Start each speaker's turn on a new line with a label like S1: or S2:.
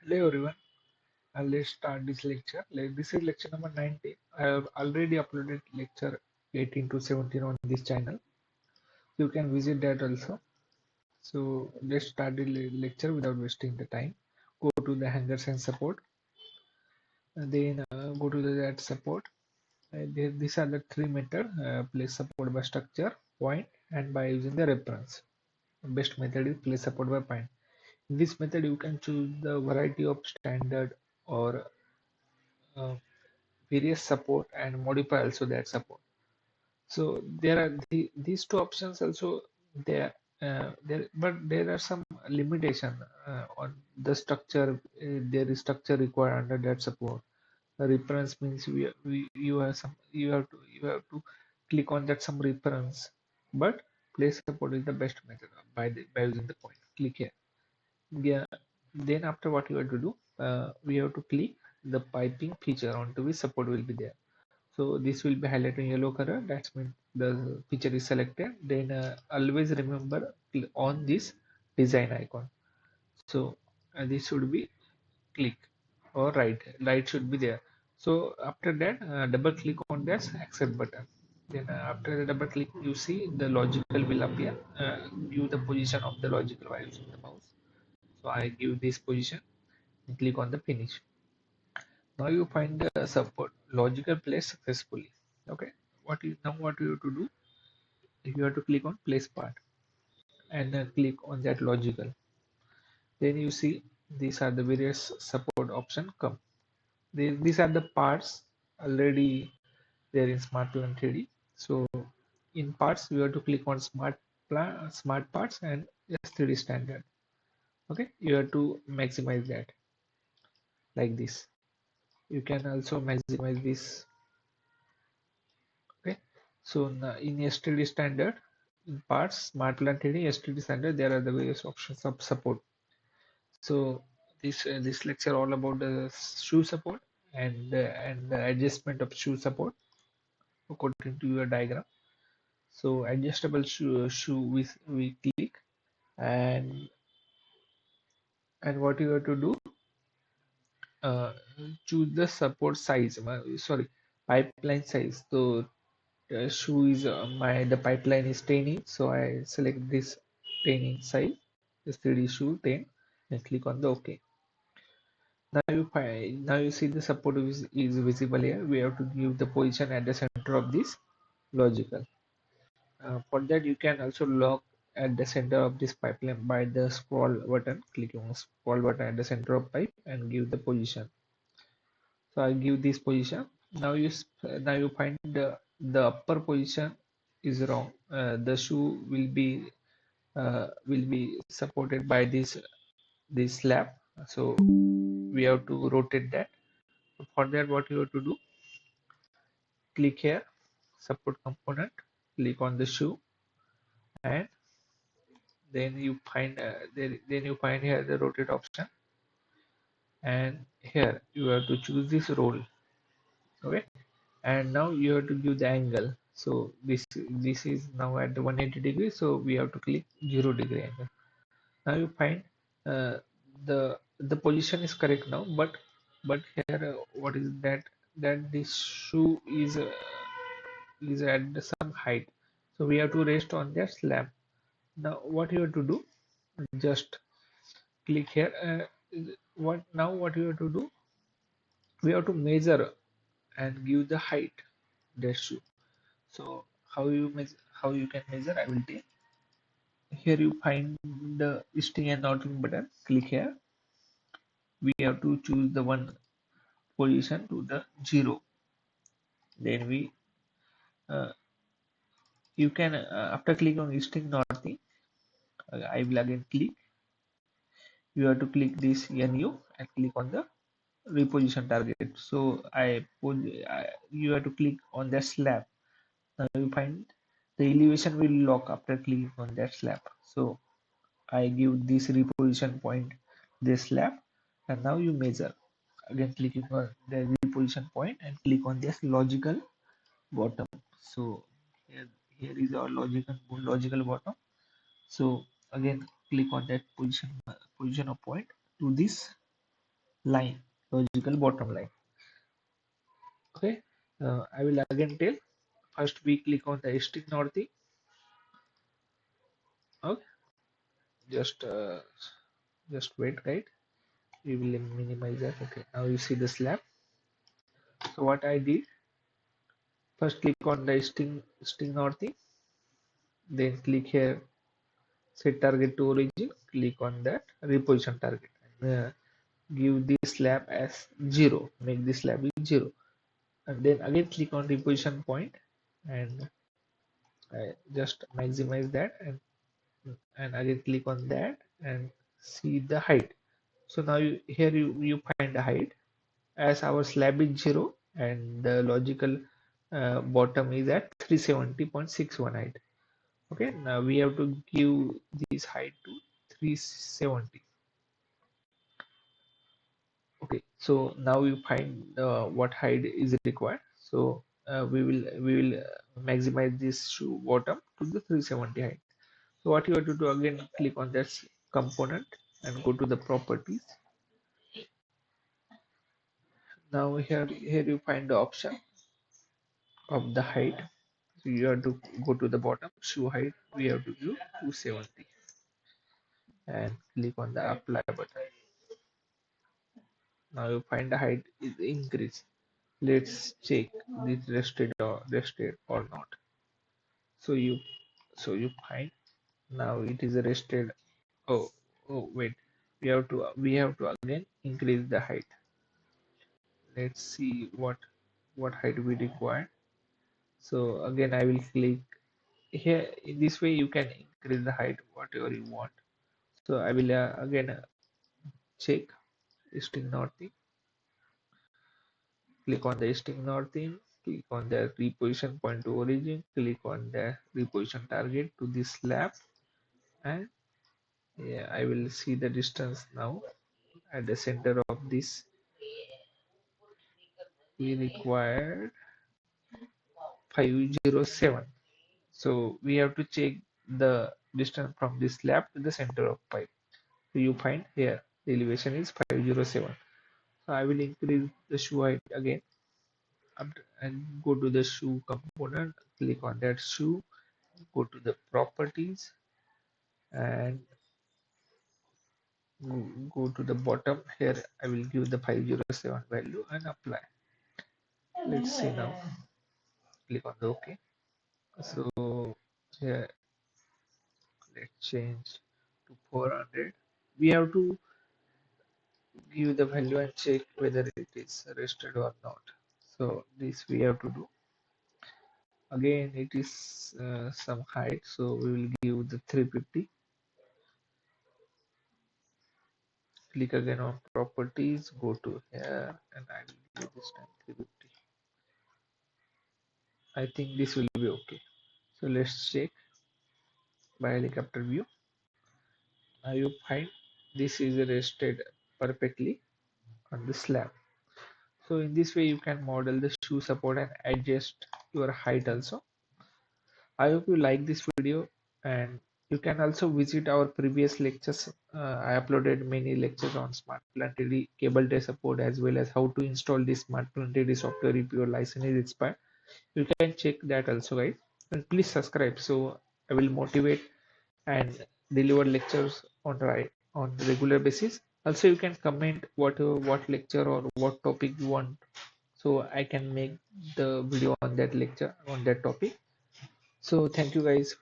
S1: Hello everyone, let's start this lecture. This is lecture number 19. I have already uploaded lecture 18 to 17 on this channel. You can visit that also. So let's start the lecture without wasting the time. Go to the hangers and support, and then go to that support. These are the three methods: place support by structure, point, and by using the reference. Best method is place support by point. In this method, you can choose the variety of standard or uh, various support and modify also that support. So there are these two options also there, but there are some limitation on the structure. There is structure required under that support. The reference means you have some you have to click on that some reference, but place support is the best method by using the point. Click here. Yeah. Then after what you have to do, we have to click the piping feature onto which support will be there. So this will be highlighted in yellow color. That means the feature is selected. Then always remember on this design icon. So this should be click or right should be there. So after that, double click on this accept button. Then after the double click, you see the logical will appear. View the position of the logical while using the mouse. So I give this position and click on the finish. Now you find the support logical place successfully. Okay. What you have to do? You have to click on place part and click on that logical. Then you see these are the various support option come. These are the parts already there in Smart Plan 3D. So in parts you have to click on smart parts and S3D standard. Okay, you have to maximize that like this. You can also maximize this. Okay, so in STD standard, in parts, Smart Plan 3D, STD standard, there are the various options of support. So this lecture all about the shoe support and the adjustment of shoe support according to your diagram. So adjustable shoe we click and what you have to do, uh, choose the support size. Sorry, pipeline size. So shoe is the pipeline is 10 inch, so I select this 10 inch size, this 3D shoe 10, and click on the OK. Now you see the support is visible here. We have to give the position at the center of this logical. For that, you can also lock at the center of this pipeline by the scroll button. Click on scroll button at the center of pipe and give the position. So I give this position. Now you find the upper position is wrong. The shoe will be supported by this slab. So we have to rotate that. For that, what you have to do? Click here, support component. Click on the shoe, and then you find here the rotate option, and here you have to choose this roll. Okay, and now you have to give the angle. So this is now at the 180 degrees, so we have to click 0 degree angle. Now you find uh, the position is correct now, but here what is that this shoe is at some height, so we have to rest on that slab. Now what you have to do, just click here. What you have to do, we have to measure and give the height that shoe. So how you can measure, I will tell. Here you find the listing and outing button. Click here. We have to choose the one position to the 0. Then uh, you can after clicking on listing northing, I will again click. You have to click this NU and click on the reposition target. So you have to click on the slab. Now you find the elevation will lock after clicking on that slab. So I give this reposition point this slab, and now you measure. Again clicking on the reposition point and click on this logical bottom. So here is our logical bottom. So again click on that position of point to this. line, logical bottom line. Okay, I will again tell. First, we click on the string northing. Okay, just uh, just wait, right? We will minimize that. Okay, now you see the slab. So what I did, first click on the string northing, then click here set target to origin. Click on that reposition target. Give this slab as 0. Make this slab is 0, and then again click on reposition point and just maximize that, and again click on that and see the height. So now you find the height as our slab is 0 and the logical bottom is at 370.61 height. Okay, now we have to give this height to 370. Okay, so now we find what height is required. So we will maximize this shoe bottom to the 370 height. So what you have to do, again click on that component and go to the properties. Now here you find the option of the height. So you have to go to the bottom shoe height. We have to do 270 and click on the apply button. Now you find the height is increased. Let's check this rested or not. So you find now it is rested. Oh, oh wait, we have to again increase the height. Let's see what height we require. So again I will click here. In this way you can increase the height whatever you want. So I will again check string northing. Click on the string northing. Click on the reposition point to origin. Click on the reposition target to this slab, and yeah, I will see the distance now. At the center of this we required 507. So we have to check the distance from this slab to the center of pipe. So you find here the elevation is 507. So I will increase the shoe height again and go to the shoe component. Click on that shoe. Go to the properties and go to the bottom. Here I will give the 507 value and apply. Let's see now. Click on the OK. So here let's change to 400. We have to give the value and check whether it is rested or not. So this we have to do. Again it is some height, so we will give the 350. Click again on properties, go to here, and I will give this time 350. I think this will be okay. So let's check by helicopter view. Now you find this is rested perfectly on the slab. So in this way you can model the shoe support and adjust your height also. I hope you like this video, and you can also visit our previous lectures. I uploaded many lectures on SmartPlant 3D cable tray support as well as how to install this SmartPlant 3D software if your license is expired. You can check that also, guys. And please subscribe so I will motivate and deliver lectures on regular basis. Also, you can comment what lecture or what topic you want, so I can make the video on that lecture on that topic. So thank you guys